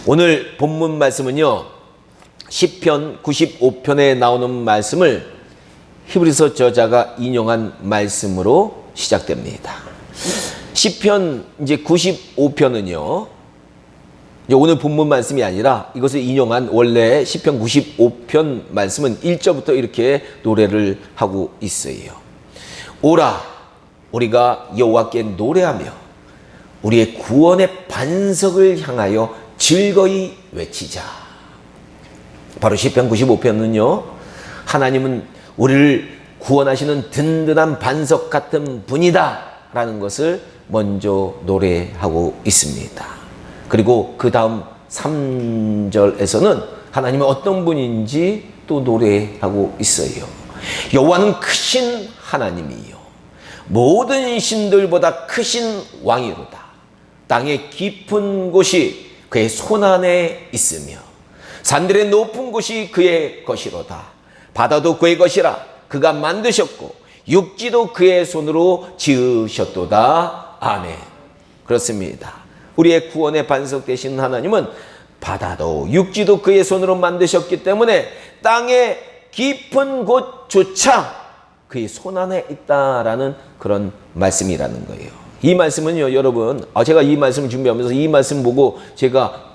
오늘 본문 말씀은요, 시편 95편에 나오는 말씀을 히브리서 저자가 인용한 말씀으로 시작됩니다. 시편 이제 95편은요, 오늘 본문 말씀이 아니라 이것을 인용한 원래 시편 95편 말씀은 1절부터 이렇게 노래를 하고 있어요. 오라, 우리가 여호와께 노래하며 우리의 구원의 반석을 향하여 즐거이 외치자. 바로 시편 95편은요, 하나님은 우리를 구원하시는 든든한 반석 같은 분이다 라는 것을 먼저 노래하고 있습니다. 그리고 그 다음 3절에서는 하나님은 어떤 분인지 또 노래하고 있어요. 여호와는 크신 하나님이요, 모든 신들보다 크신 왕이로다. 땅의 깊은 곳이 그의 손안에 있으며 산들의 높은 곳이 그의 것이로다. 바다도 그의 것이라 그가 만드셨고 육지도 그의 손으로 지으셨도다. 아멘. 그렇습니다. 우리의 구원의 반석 되신 하나님은 바다도 육지도 그의 손으로 만드셨기 때문에 땅의 깊은 곳조차 그의 손안에 있다라는 그런 말씀이라는 거예요. 이 말씀은요, 여러분, 제가 이 말씀을 준비하면서 이 말씀 보고 제가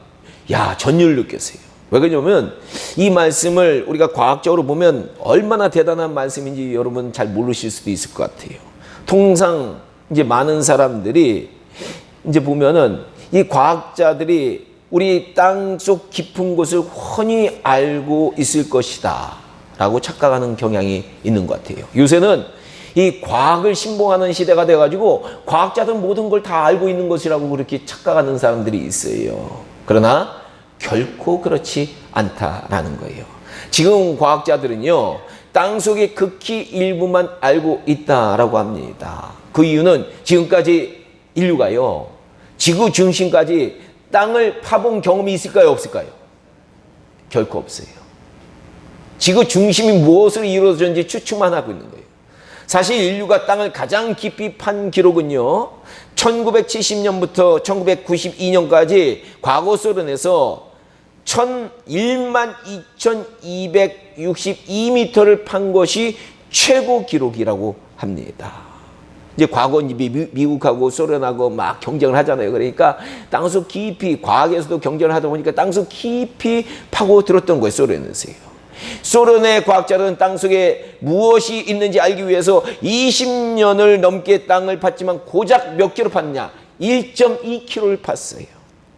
전율 느꼈어요. 왜 그러냐면 이 말씀을 우리가 과학적으로 보면 얼마나 대단한 말씀인지 여러분 잘 모르실 수도 있을 것 같아요. 통상 이제 많은 사람들이 이제 보면은 이 과학자들이 우리 땅속 깊은 곳을 훤히 알고 있을 것이다 라고 착각하는 경향이 있는 것 같아요. 요새는 이 과학을 신봉하는 시대가 돼가지고 과학자들은 모든 걸 다 알고 있는 것이라고 그렇게 착각하는 사람들이 있어요. 그러나 결코 그렇지 않다라는 거예요. 지금 과학자들은요, 땅속의 극히 일부만 알고 있다라고 합니다. 그 이유는 지금까지 인류가요, 지구 중심까지 땅을 파본 경험이 있을까요, 없을까요? 결코 없어요. 지구 중심이 무엇으로 이루어졌는지 추측만 하고 있는 거예요. 사실 인류가 땅을 가장 깊이 판 기록은요, 1970년부터 1992년까지 과거 소련에서 12,262m를 판 것이 최고 기록이라고 합니다. 이제 과거 미국하고 소련하고 막 경쟁을 하잖아요. 그러니까 땅속 깊이, 과학에서도 경쟁을 하다 보니까 땅속 깊이 파고 들었던 거예요, 소련에서요. 소련의 과학자들은 땅속에 무엇이 있는지 알기 위해서 20년을 넘게 땅을 팠지만 고작 몇 킬로 팠냐? 1.2km를 팠어요.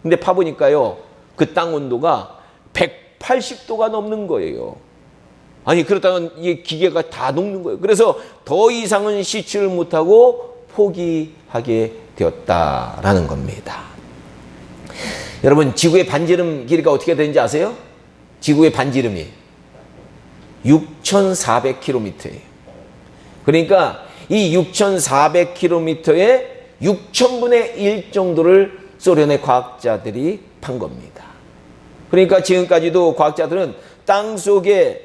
근데 파보니까요, 그 땅 온도가 180도가 넘는 거예요. 아니, 그렇다면 이게 기계가 다 녹는 거예요. 그래서 더 이상은 시추를 못하고 포기하게 되었다라는 겁니다. 여러분, 지구의 반지름 길이가 어떻게 되는지 아세요? 지구의 반지름이 6,400km예요. 그러니까 이 6,400km의 6,000분의 1 정도를 소련의 과학자들이 판 겁니다. 그러니까 지금까지도 과학자들은 땅속에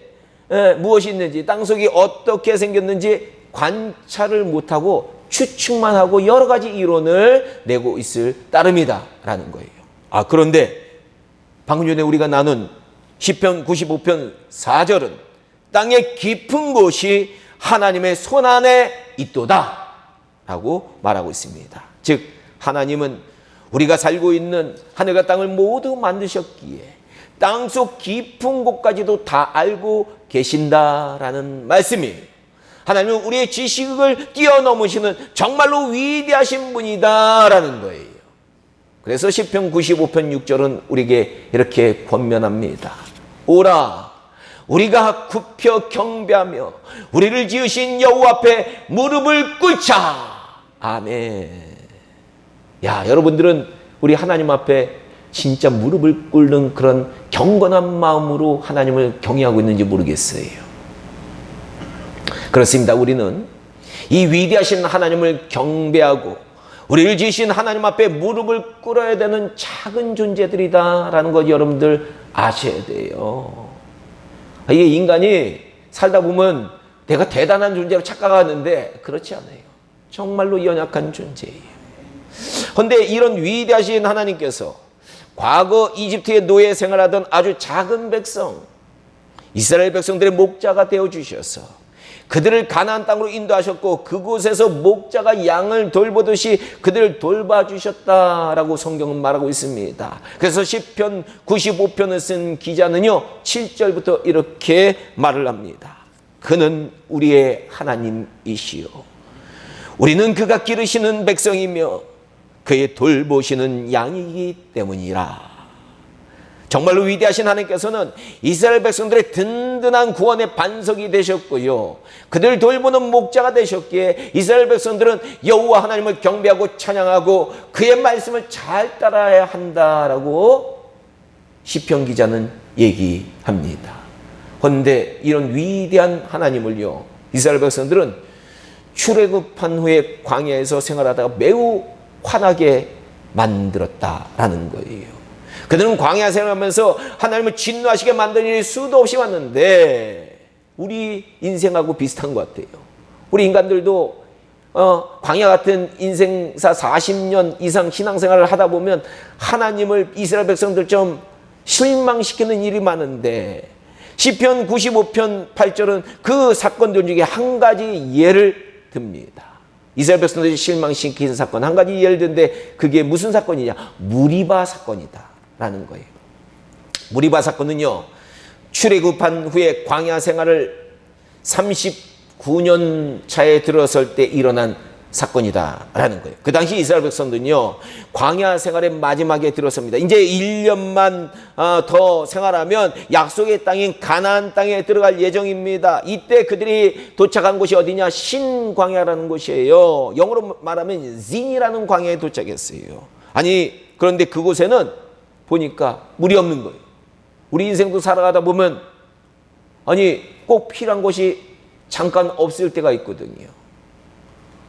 무엇이 있는지, 땅속이 어떻게 생겼는지 관찰을 못하고 추측만 하고 여러 가지 이론을 내고 있을 따름이다 라는 거예요. 그런데 방금 전에 우리가 나눈 시편 95편 4절은 땅의 깊은 곳이 하나님의 손안에 있도다 라고 말하고 있습니다. 즉, 하나님은 우리가 살고 있는 하늘과 땅을 모두 만드셨기에 땅속 깊은 곳까지도 다 알고 계신다라는 말씀이에요. 하나님은 우리의 지식을 뛰어넘으시는 정말로 위대하신 분이다라는 거예요. 그래서 시편 95편 6절은 우리에게 이렇게 권면합니다. 오라, 우리가 굽혀 경배하며 우리를 지으신 여호와 앞에 무릎을 꿇자. 아멘. 여러분들은 우리 하나님 앞에 진짜 무릎을 꿇는 그런 경건한 마음으로 하나님을 경외하고 있는지 모르겠어요. 그렇습니다. 우리는 이 위대하신 하나님을 경배하고 우리를 지으신 하나님 앞에 무릎을 꿇어야 되는 작은 존재들이다라는 것 여러분들 아셔야 돼요. 이게 인간이 살다 보면 내가 대단한 존재로 착각하는데 그렇지 않아요. 정말로 연약한 존재예요. 그런데 이런 위대하신 하나님께서 과거 이집트의 노예 생활하던 아주 작은 백성, 이스라엘 백성들의 목자가 되어주셔서 그들을 가나안 땅으로 인도하셨고 그곳에서 목자가 양을 돌보듯이 그들을 돌봐주셨다라고 성경은 말하고 있습니다. 그래서 시편 95편을 쓴 기자는요 7절부터 이렇게 말을 합니다. 그는 우리의 하나님이시요 우리는 그가 기르시는 백성이며 그의 돌보시는 양이기 때문이라. 정말로 위대하신 하나님께서는 이스라엘 백성들의 든든한 구원의 반석이 되셨고요, 그들을 돌보는 목자가 되셨기에 이스라엘 백성들은 여호와 하나님을 경배하고 찬양하고 그의 말씀을 잘 따라야 한다라고 시편 기자는 얘기합니다. 그런데 이런 위대한 하나님을요 이스라엘 백성들은 출애굽한 후에 광야에서 생활하다가 매우 화나게 만들었다라는 거예요. 그들은 광야 생활하면서 하나님을 진노하시게 만든 일이 수도 없이 왔는데 우리 인생하고 비슷한 것 같아요. 우리 인간들도 광야 같은 인생사 40년 이상 신앙생활을 하다 보면 하나님을 이스라엘 백성들처럼 실망시키는 일이 많은데 시편 95편 8절은 그 사건들 중에 한 가지 예를 듭니다. 이스라엘 백성들이 실망시킨 사건 한 가지 예를 드는데 그게 무슨 사건이냐? 무리바 사건이다 라는 거예요. 무리바 사건은요 출애굽한 후에 광야 생활을 39년 차에 들어설 때 일어난 사건이다 라는 거예요. 그 당시 이스라엘 백성들은요 광야 생활의 마지막에 들어섭니다. 이제 1년만 더 생활하면 약속의 땅인 가나안 땅에 들어갈 예정입니다. 이때 그들이 도착한 곳이 어디냐? 신광야라는 곳이에요. 영어로 말하면 zin이라는 광야에 도착했어요. 아니 그런데 그곳에는 보니까 물이 없는 거예요. 우리 인생도 살아가다 보면 아니 꼭 필요한 것이 잠깐 없을 때가 있거든요.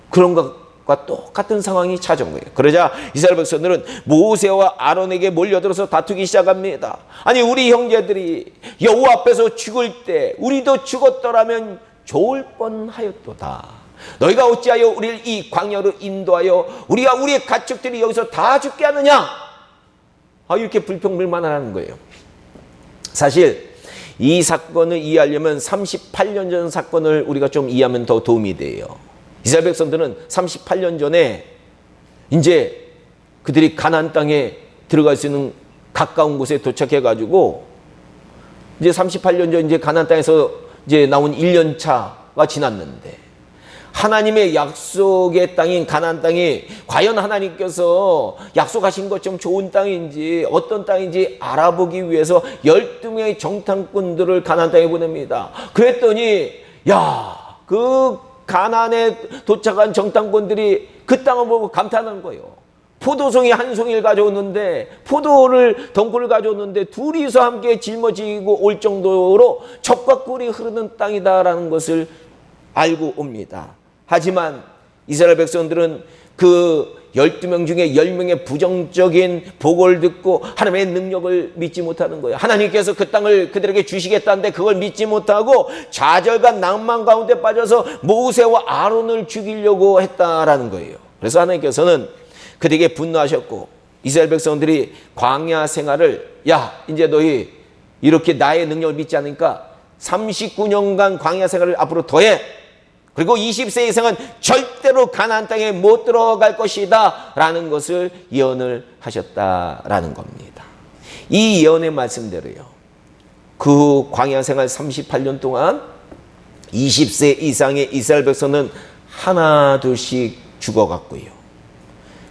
그런 것과 똑같은 상황이 찾아온 거예요. 그러자 이스라엘 백성들은 모세와 아론에게 몰려들어서 다투기 시작합니다. 아니 우리 형제들이 여호와 앞에서 죽을 때 우리도 죽었더라면 좋을 뻔하였도다. 너희가 어찌하여 우리를 이 광야로 인도하여 우리와 우리의 가축들이 여기서 다 죽게 하느냐? 이렇게 불평불만하는 거예요. 사실 이 사건을 이해하려면 38년 전 사건을 우리가 좀 이해하면 더 도움이 돼요. 이스라엘 백성들은 38년 전에 이제 그들이 가나안 땅에 들어갈 수 있는 가까운 곳에 도착해 가지고 이제 38년 전 이제 가나안 땅에서 이제 나온 1년 차가 지났는데 하나님의 약속의 땅인 가나안 땅이 과연 하나님께서 약속하신 것처럼 좋은 땅인지 어떤 땅인지 알아보기 위해서 12명의 정탐꾼들을 가나안 땅에 보냅니다. 그랬더니 그 가나안에 도착한 정탐꾼들이 그 땅을 보고 감탄한 거예요. 포도송이 한 송이를 가져오는데 덩굴을 가져오는데 둘이서 함께 짊어지고 올 정도로 젖과 꿀이 흐르는 땅이다라는 것을 알고 옵니다. 하지만 이스라엘 백성들은 그 12명 중에 10명의 부정적인 보고를 듣고 하나님의 능력을 믿지 못하는 거예요. 하나님께서 그 땅을 그들에게 주시겠다는데 그걸 믿지 못하고 좌절과 낭만 가운데 빠져서 모세와 아론을 죽이려고 했다라는 거예요. 그래서 하나님께서는 그들에게 분노하셨고 이스라엘 백성들이 광야 생활을 이제 너희 이렇게 나의 능력을 믿지 않으니까 39년간 광야 생활을 앞으로 더해. 그리고 20세 이상은 절대로 가나안 땅에 못 들어갈 것이다 라는 것을 예언을 하셨다라는 겁니다. 이 예언의 말씀대로요 그 광야 생활 38년 동안 20세 이상의 이스라엘 백성은 하나 둘씩 죽어갔고요,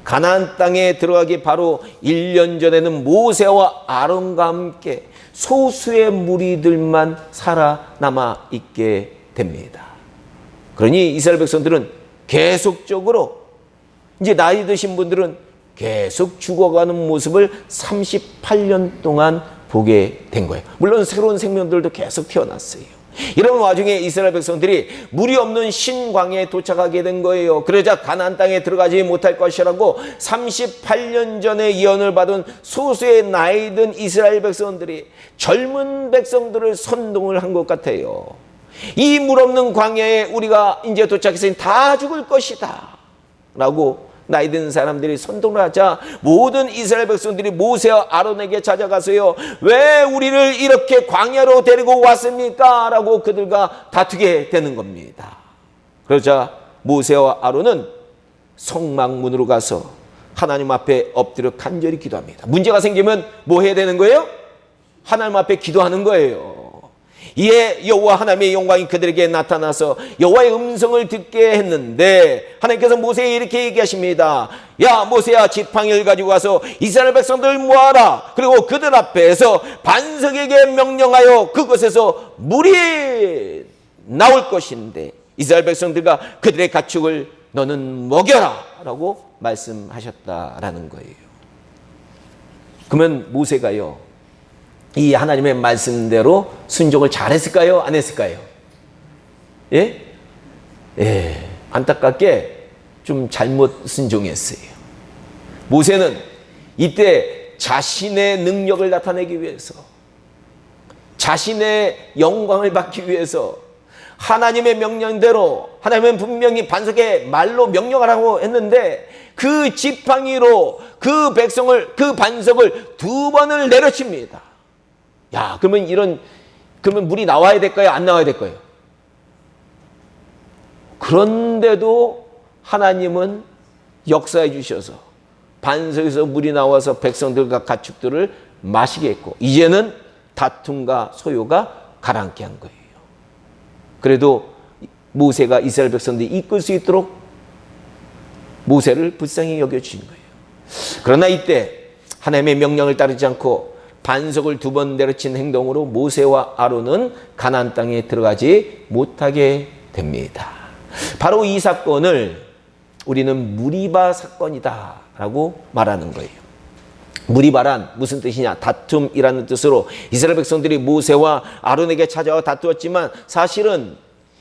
가나안 땅에 들어가기 바로 1년 전에는 모세와 아론과 함께 소수의 무리들만 살아남아 있게 됩니다. 그러니 이스라엘 백성들은 계속적으로 이제 나이 드신 분들은 계속 죽어가는 모습을 38년 동안 보게 된 거예요. 물론 새로운 생명들도 계속 태어났어요. 이런 와중에 이스라엘 백성들이 물이 없는 신광야에 도착하게 된 거예요. 그러자 가나안 땅에 들어가지 못할 것이라고 38년 전에 예언을 받은 소수의 나이 든 이스라엘 백성들이 젊은 백성들을 선동을 한 것 같아요. 이 물 없는 광야에 우리가 이제 도착했으니 다 죽을 것이다 라고 나이 든 사람들이 선동을 하자 모든 이스라엘 백성들이 모세와 아론에게 찾아가서요, 왜 우리를 이렇게 광야로 데리고 왔습니까? 라고 그들과 다투게 되는 겁니다. 그러자 모세와 아론은 성막문으로 가서 하나님 앞에 엎드려 간절히 기도합니다. 문제가 생기면 뭐 해야 되는 거예요? 하나님 앞에 기도하는 거예요. 이에 여호와 하나님의 영광이 그들에게 나타나서 여호와의 음성을 듣게 했는데, 하나님께서 모세에게 이렇게 얘기하십니다. 야 모세야, 지팡이를 가지고 와서 이스라엘 백성들 모아라. 그리고 그들 앞에서 반석에게 명령하여 그곳에서 물이 나올 것인데 이스라엘 백성들과 그들의 가축을 너는 먹여라 라고 말씀하셨다라는 거예요. 그러면 모세가요, 이 하나님의 말씀대로 순종을 잘했을까요? 안 했을까요? 예? 예, 안타깝게 좀 잘못 순종했어요. 모세는 이때 자신의 능력을 나타내기 위해서, 자신의 영광을 받기 위해서 하나님의 명령대로, 하나님은 분명히 반석에 말로 명령하라고 했는데 그 지팡이로 그 백성을, 그 반석을 2번을 내려칩니다. 야, 그러면 물이 나와야 될까요? 안 나와야 될까요? 그런데도 하나님은 역사해 주셔서 반석에서 물이 나와서 백성들과 가축들을 마시게 했고, 이제는 다툼과 소요가 가라앉게 한 거예요. 그래도 모세가 이스라엘 백성들이 이끌 수 있도록 모세를 불쌍히 여겨주신 거예요. 그러나 이때 하나님의 명령을 따르지 않고 반석을 2번 내려친 행동으로 모세와 아론은 가나안 땅에 들어가지 못하게 됩니다. 바로 이 사건을 우리는 무리바 사건이다 라고 말하는 거예요. 무리바란 무슨 뜻이냐? 다툼이라는 뜻으로 이스라엘 백성들이 모세와 아론에게 찾아와 다투었지만 사실은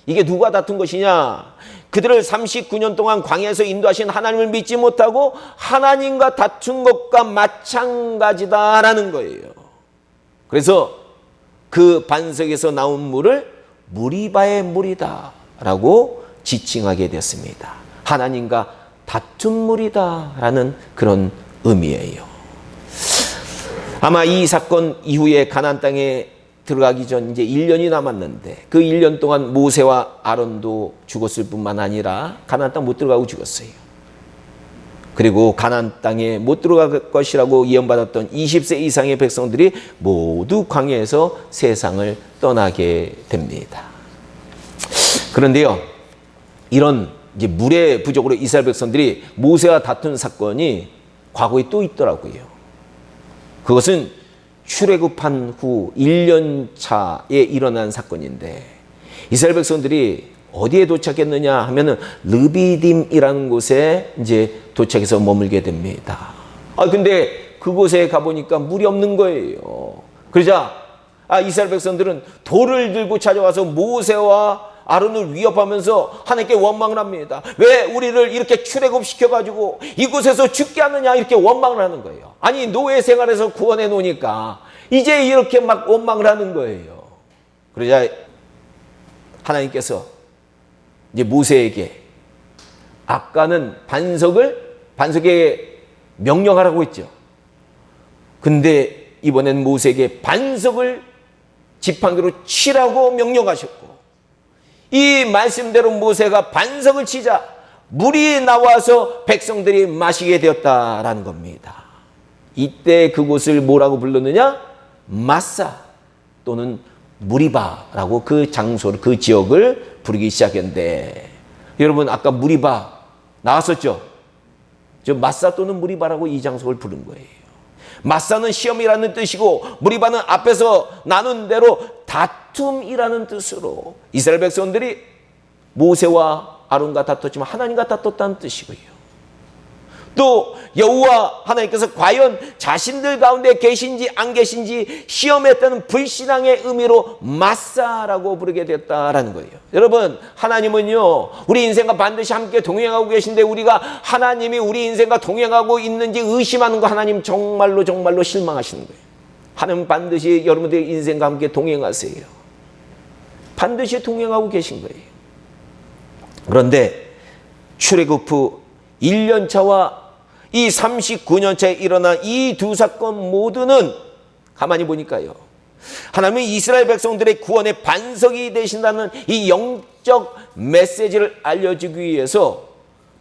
이게 누가 다툰 것이냐? 그들을 39년 동안 광야에서 인도하신 하나님을 믿지 못하고 하나님과 다툰 것과 마찬가지다라는 거예요. 그래서 그 반석에서 나온 물을 무리바의 물이다라고 지칭하게 됐습니다. 하나님과 다툰 물이다라는 그런 의미예요. 아마 이 사건 이후에 가나안 땅에 들어가기 전 이제 1년이 남았는데 그 1년 동안 모세와 아론도 죽었을 뿐만 아니라 가나안 땅 못 들어가고 죽었어요. 그리고 가나안 땅에 못 들어갈 것이라고 예언받았던 20세 이상의 백성들이 모두 광야에서 세상을 떠나게 됩니다. 그런데요, 이런 이제 물의 부족으로 이스라엘 백성들이 모세와 다툰 사건이 과거에 또 있더라고요. 그것은 출애굽한 후 1년 차에 일어난 사건인데, 이스라엘 백성들이 어디에 도착했느냐 하면은 르비딤이라는 곳에 이제 도착해서 머물게 됩니다. 근데 그곳에 가보니까 물이 없는 거예요. 그러자 이스라엘 백성들은 돌을 들고 찾아와서 모세와 아론을 위협하면서 하나님께 원망을 합니다. 왜 우리를 이렇게 출애굽시켜가지고 이곳에서 죽게 하느냐, 이렇게 원망을 하는 거예요. 아니, 노예 생활에서 구원해 놓으니까 이제 이렇게 막 원망을 하는 거예요. 그러자 하나님께서 이제 모세에게, 아까는 반석에 명령하라고 했죠. 근데 이번엔 모세에게 반석을 지팡이로 치라고 명령하셨고, 이 말씀대로 모세가 반석을 치자 물이 나와서 백성들이 마시게 되었다라는 겁니다. 이때 그곳을 뭐라고 불렀느냐? 마사 또는 무리바라고 그 장소를, 그 지역을 부르기 시작했는데, 여러분 아까 무리바 나왔었죠? 저 마사 또는 무리바라고 이 장소를 부른 거예요. 마사는 시험이라는 뜻이고 무리바는 앞에서 나눈 대로 다툼이라는 뜻으로 이스라엘 백성들이 모세와 아론과 다퉜지만 하나님과 다퉜다는 뜻이고요. 또 여호와 하나님께서 과연 자신들 가운데 계신지 안 계신지 시험했다는 불신앙의 의미로 마사라고 부르게 됐다라는 거예요. 여러분, 하나님은요 우리 인생과 반드시 함께 동행하고 계신데, 우리가 하나님이 우리 인생과 동행하고 있는지 의심하는 거 하나님 정말로 실망하시는 거예요. 하나님 반드시 여러분들의 인생과 함께 동행하세요. 반드시 동행하고 계신 거예요. 그런데 출애굽 후 1년차와 이 39년차에 일어난 이 두 사건 모두는 가만히 보니까요, 하나님이 이스라엘 백성들의 구원의 반석이 되신다는 이 영적 메시지를 알려주기 위해서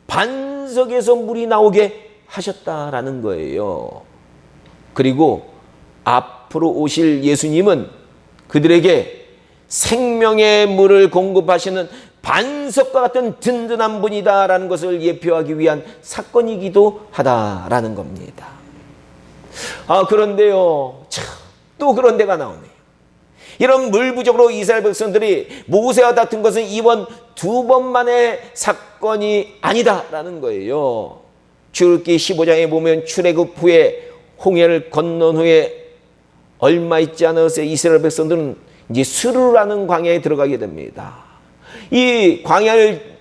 반석에서 물이 나오게 하셨다라는 거예요. 그리고 앞으로 오실 예수님은 그들에게 생명의 물을 공급하시는 반석과 같은 든든한 분이다라는 것을 예표하기 위한 사건이기도 하다라는 겁니다. 그런데요, 참, 또 그런 데가 나오네요. 이런 물 부족으로 이스라엘 백성들이 모세와 다툰 것은 이번 두 번만의 사건이 아니다라는 거예요. 출애굽기 15장에 보면 출애굽 후에 홍해를 건넌 후에 얼마 있지 않아서 이스라엘 백성들은 이제 스루라는 광야에 들어가게 됩니다. 이 광야를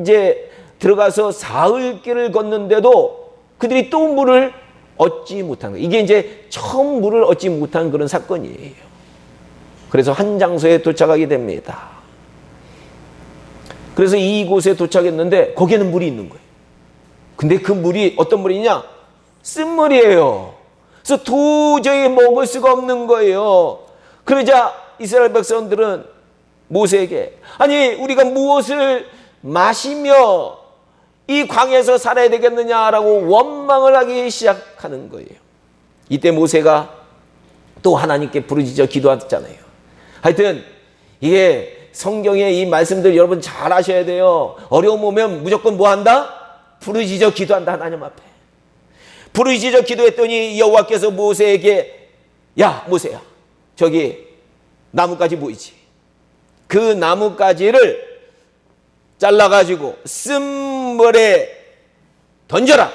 이제 들어가서 사흘길을 걷는데도 그들이 또 물을 얻지 못한 거예요. 이게 이제 처음 물을 얻지 못한 그런 사건이에요. 그래서 한 장소에 도착하게 됩니다. 그래서 이곳에 도착했는데 거기에는 물이 있는 거예요. 근데 그 물이 어떤 물이냐? 쓴물이에요. 그래서 도저히 먹을 수가 없는 거예요. 그러자 이스라엘 백성들은 모세에게, 아니 우리가 무엇을 마시며 이 광야에서 살아야 되겠느냐라고 원망을 하기 시작하는 거예요. 이때 모세가 또 하나님께 부르짖어 기도했잖아요. 하여튼 이게 성경의 이 말씀들 여러분 잘 아셔야 돼요. 어려움 오면 무조건 뭐 한다? 부르짖어 기도한다. 하나님 앞에 부르짖어 기도했더니 여호와께서 모세에게, 야 모세야, 저기 나뭇가지 보이지? 그 나뭇가지를 잘라가지고 쓴물에 던져라.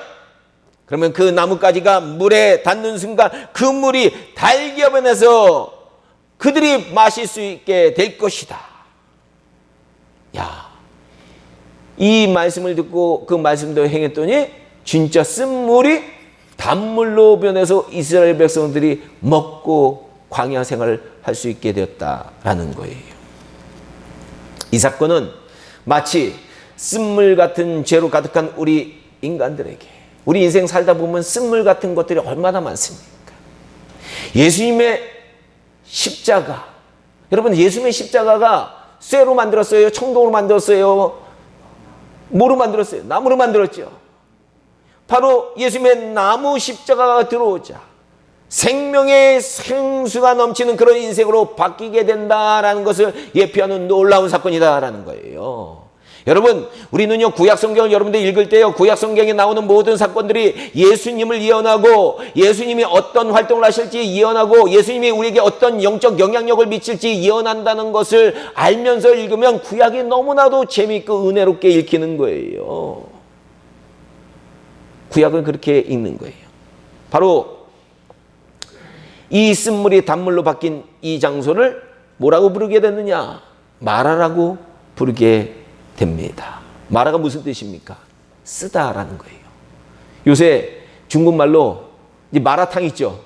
그러면 그 나뭇가지가 물에 닿는 순간 그 물이 달기가 변해서 그들이 마실 수 있게 될 것이다. 야, 이 말씀을 듣고 그 말씀대로 행했더니 진짜 쓴물이 단물로 변해서 이스라엘 백성들이 먹고 광야 생활을 할 수 있게 되었다라는 거예요. 이 사건은 마치 쓴물 같은 죄로 가득한 우리 인간들에게, 우리 인생 살다 보면 쓴물 같은 것들이 얼마나 많습니까? 예수님의 십자가, 여러분 예수님의 십자가가 쇠로 만들었어요? 청동으로 만들었어요? 뭐로 만들었어요? 나무로 만들었죠. 바로 예수님의 나무 십자가가 들어오자 생명의 생수가 넘치는 그런 인생으로 바뀌게 된다라는 것을 예표하는 놀라운 사건이다라는 거예요. 여러분, 우리는요 구약 성경을 여러분들 읽을 때요, 구약 성경에 나오는 모든 사건들이 예수님을 예언하고 예수님이 어떤 활동을 하실지 예언하고 예수님이 우리에게 어떤 영적 영향력을 미칠지 예언한다는 것을 알면서 읽으면 구약이 너무나도 재미있고 은혜롭게 읽히는 거예요. 구약은 그렇게 읽는 거예요. 바로 이 쓴물이 단물로 바뀐 이 장소를 뭐라고 부르게 됐느냐? 마라라고 부르게 됩니다. 마라가 무슨 뜻입니까? 쓰다라는 거예요. 요새 중국말로 이제 마라탕 있죠?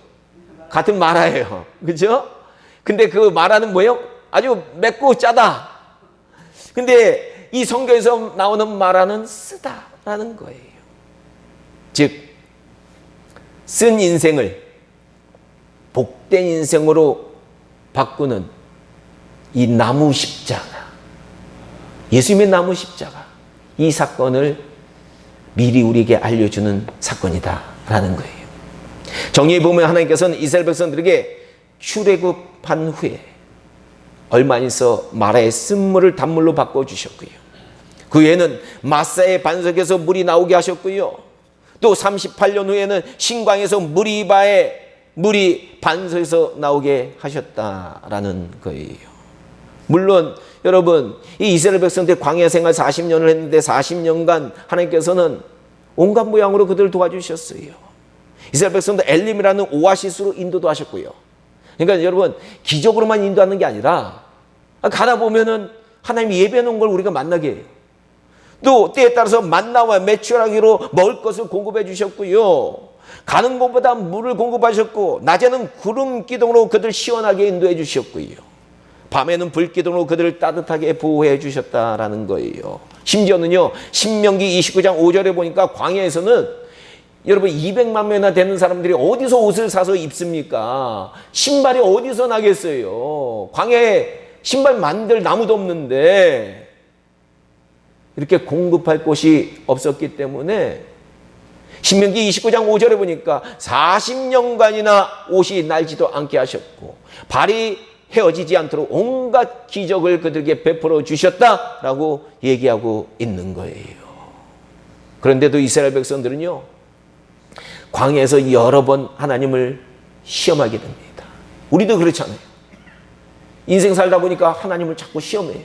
같은 마라예요. 그렇죠? 근데 그 마라는 뭐예요? 아주 맵고 짜다. 근데 이 성경에서 나오는 마라는 쓰다라는 거예요. 즉, 쓴 인생을 복된 인생으로 바꾸는 이 나무 십자가, 예수님의 나무 십자가, 이 사건을 미리 우리에게 알려주는 사건이다라는 거예요. 정리해 보면 하나님께서는 이스라엘 백성들에게 출애굽한 후에 얼마 안 있어 마라의 쓴물을 단물로 바꿔주셨고요. 그 후에는 마사의 반석에서 물이 나오게 하셨고요. 또 38년 후에는 신광에서 물이 반석에서 나오게 하셨다라는 거예요. 물론 여러분, 이 이스라엘 백성들 광야 생활 40년을 했는데 40년간 하나님께서는 온갖 모양으로 그들을 도와주셨어요. 이스라엘 백성들 엘림이라는 오아시스로 인도도 하셨고요. 그러니까 여러분, 기적으로만 인도하는 게 아니라 가다 보면은 하나님이 예배해 놓은 걸 우리가 만나게 해요. 또 때에 따라서 만나와 메추라기로 먹을 것을 공급해 주셨고요. 가는 곳보다 물을 공급하셨고, 낮에는 구름 기둥으로 그들 시원하게 인도해 주셨고요. 밤에는 불 기둥으로 그들을 따뜻하게 보호해 주셨다라는 거예요. 심지어는요, 신명기 29장 5절에 보니까 광야에서는 여러분 200만 명이나 되는 사람들이 어디서 옷을 사서 입습니까? 신발이 어디서 나겠어요? 광야에 신발 만들 나무도 없는데 이렇게 공급할 곳이 없었기 때문에 신명기 29장 5절에 보니까 40년간이나 옷이 날지도 않게 하셨고 발이 헤어지지 않도록 온갖 기적을 그들에게 베풀어 주셨다라고 얘기하고 있는 거예요. 그런데도 이스라엘 백성들은요, 광야에서 여러 번 하나님을 시험하게 됩니다. 우리도 그렇잖아요. 인생 살다 보니까 하나님을 자꾸 시험해요.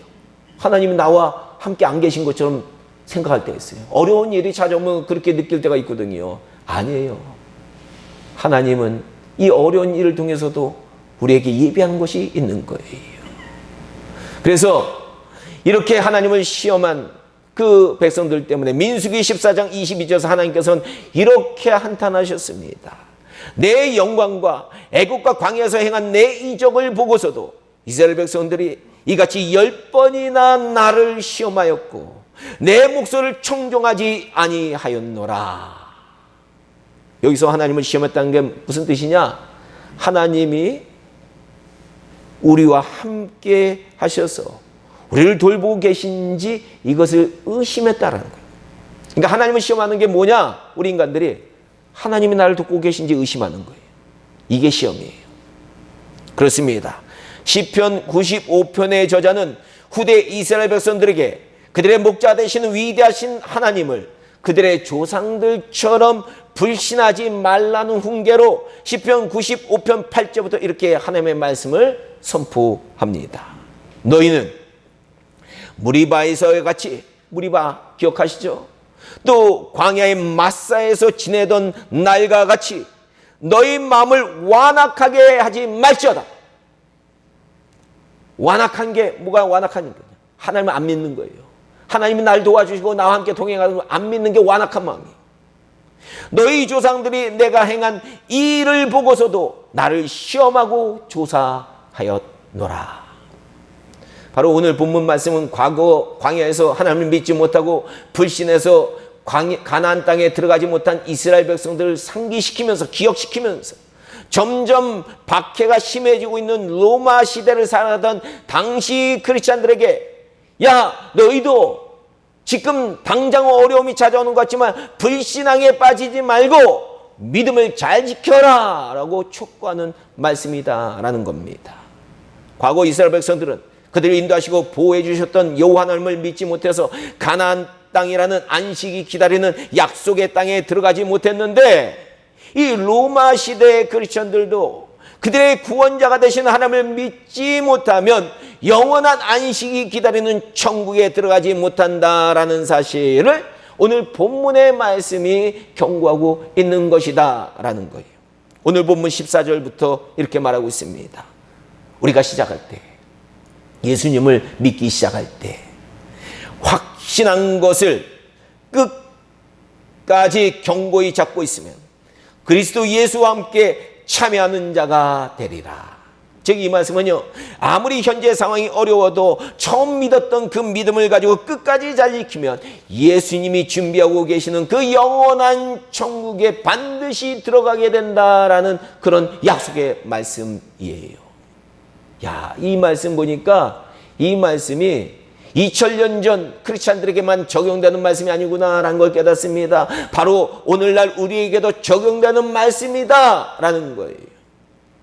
하나님이 나와 함께 안 계신 것처럼 생각할 때가 있어요. 어려운 일이 찾아오면 그렇게 느낄 때가 있거든요. 아니에요. 하나님은 이 어려운 일을 통해서도 우리에게 예비한 것이 있는 거예요. 그래서 이렇게 하나님을 시험한 그 백성들 때문에 민수기 14장 22절에서 하나님께서는 이렇게 한탄하셨습니다. 내 영광과 애국과 광야에서 행한 내 이적을 보고서도 이스라엘 백성들이 이같이 10번이나 나를 시험하였고 내 목소리를 청종하지 아니하였노라. 여기서 하나님을 시험했다는 게 무슨 뜻이냐? 하나님이 우리와 함께 하셔서 우리를 돌보고 계신지 이것을 의심했다라는 거예요. 그러니까 하나님을 시험하는 게 뭐냐? 우리 인간들이 하나님이 나를 돕고 계신지 의심하는 거예요. 이게 시험이에요. 그렇습니다. 시편 95편의 저자는 후대 이스라엘 백성들에게 그들의 목자 되시는 위대하신 하나님을 그들의 조상들처럼 불신하지 말라는 훈계로 시편 95편 8절부터 이렇게 하나님의 말씀을 선포합니다. 너희는 무리바에서의 같이, 무리바 기억하시죠? 또 광야의 마사에서 지내던 날과 같이 너희 마음을 완악하게 하지 말지어다. 완악한 게 뭐가 완악한 거냐? 하나님을 안 믿는 거예요. 하나님이 날 도와주시고 나와 함께 동행하는 걸 안 믿는 게 완악한 마음이에요. 너희 조상들이 내가 행한 이 일을 보고서도 나를 시험하고 조사하였노라. 바로 오늘 본문 말씀은 과거 광야에서 하나님을 믿지 못하고 불신해서 가나안 땅에 들어가지 못한 이스라엘 백성들을 상기시키면서 기억시키면서 점점 박해가 심해지고 있는 로마 시대를 살아가던 당시 크리스찬들에게 야, 너희도 지금 당장 어려움이 찾아오는 것 같지만 불신앙에 빠지지 말고 믿음을 잘 지켜라 라고 촉구하는 말씀이다라는 겁니다. 과거 이스라엘 백성들은 그들을 인도하시고 보호해 주셨던 여호와 하나님을 믿지 못해서 가나안 땅이라는 안식이 기다리는 약속의 땅에 들어가지 못했는데 이 로마 시대의 크리스천들도 그들의 구원자가 되신 하나님을 믿지 못하면 영원한 안식이 기다리는 천국에 들어가지 못한다라는 사실을 오늘 본문의 말씀이 경고하고 있는 것이다 라는 거예요. 오늘 본문 14절부터 이렇게 말하고 있습니다. 우리가 시작할 때, 예수님을 믿기 시작할 때 확신한 것을 끝까지 견고히 잡고 있으면 그리스도 예수와 함께 참여하는 자가 되리라. 즉 이 말씀은요, 아무리 현재 상황이 어려워도 처음 믿었던 그 믿음을 가지고 끝까지 잘 지키면 예수님이 준비하고 계시는 그 영원한 천국에 반드시 들어가게 된다라는 그런 약속의 말씀이에요. 야, 이 말씀 보니까 이 말씀이 2000년 전 크리스찬들에게만 적용되는 말씀이 아니구나라는 걸 깨닫습니다. 바로 오늘날 우리에게도 적용되는 말씀이다라는 거예요.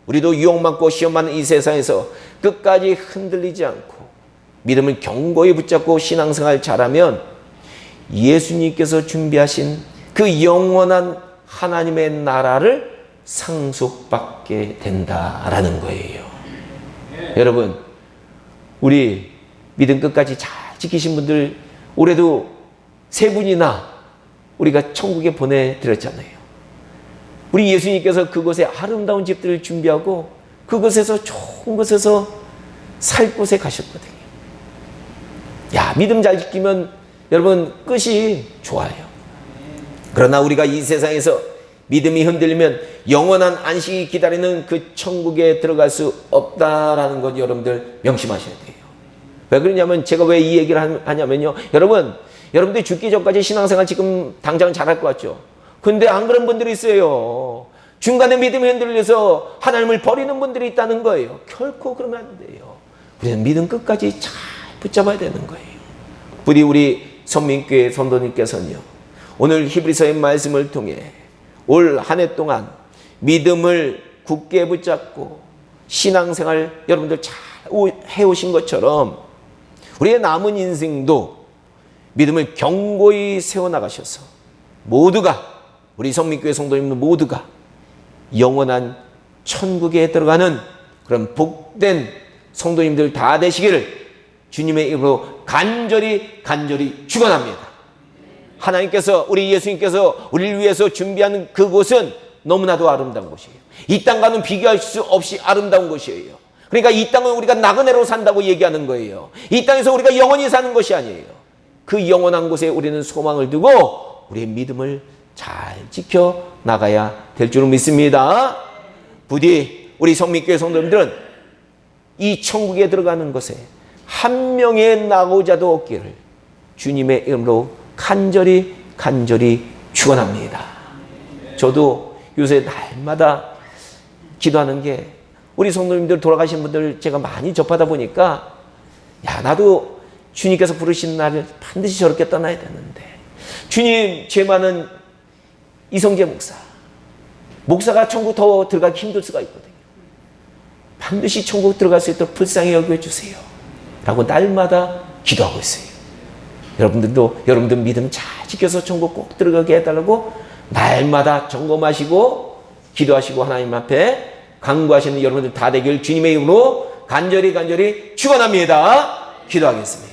우리도 유혹받고 시험받는 이 세상에서 끝까지 흔들리지 않고 믿음을 견고히 붙잡고 신앙생활 잘하면 예수님께서 준비하신 그 영원한 하나님의 나라를 상속받게 된다라는 거예요. 여러분, 우리 믿음 끝까지 잘 지키신 분들 올해도 3분이나 우리가 천국에 보내드렸잖아요. 우리 예수님께서 그곳에 아름다운 집들을 준비하고 그곳에서 좋은 곳에서 살 곳에 가셨거든요. 야, 믿음 잘 지키면 여러분 끝이 좋아요. 그러나 우리가 이 세상에서 믿음이 흔들리면 영원한 안식이 기다리는 그 천국에 들어갈 수 없다라는 것 여러분들 명심하셔야 돼요. 왜 그러냐면 제가 왜 이 얘기를 하냐면요. 여러분들 죽기 전까지 신앙생활 지금 당장 잘할 것 같죠. 근데 안 그런 분들이 있어요. 중간에 믿음이 흔들려서 하나님을 버리는 분들이 있다는 거예요. 결코 그러면 안 돼요. 우리는 믿음 끝까지 잘 붙잡아야 되는 거예요. 부디 우리 선민교회 성도님께서는요, 오늘 히브리서의 말씀을 통해 올 한 해 동안 믿음을 굳게 붙잡고 신앙생활 여러분들 잘 해오신 것처럼 우리의 남은 인생도 믿음을 견고히 세워나가셔서 모두가, 우리 성민교회 성도님들 모두가 영원한 천국에 들어가는 그런 복된 성도님들 다 되시기를 주님의 이름으로 간절히 축원합니다. 하나님께서, 우리 예수님께서 우리를 위해서 준비하는 그곳은 너무나도 아름다운 곳이에요. 이 땅과는 비교할 수 없이 아름다운 곳이에요. 그러니까 이 땅은 우리가 나그네로 산다고 얘기하는 거예요. 이 땅에서 우리가 영원히 사는 것이 아니에요. 그 영원한 곳에 우리는 소망을 두고 우리의 믿음을 잘 지켜 나가야 될 줄을 믿습니다. 부디 우리 성민교회 성도님들은 이 천국에 들어가는 것에 한 명의 낙오자도 없기를 주님의 이름으로 간절히 축원합니다. 저도 요새 날마다 기도하는 게, 우리 성도님들 돌아가신 분들 제가 많이 접하다 보니까, 야, 나도 주님께서 부르신 날을 반드시 저렇게 떠나야 되는데, 주님, 죄 많은 이성재 목사가 천국 더 들어가기 힘들 수가 있거든요. 반드시 천국 들어갈 수 있도록 불쌍히 여겨주세요 라고 날마다 기도하고 있어요. 여러분들도 여러분들 믿음 잘 지켜서 천국 꼭 들어가게 해달라고 날마다 점검하시고 기도하시고 하나님 앞에 간구하시는 여러분들 다 되길 주님의 이름으로 간절히 축원합니다. 기도하겠습니다.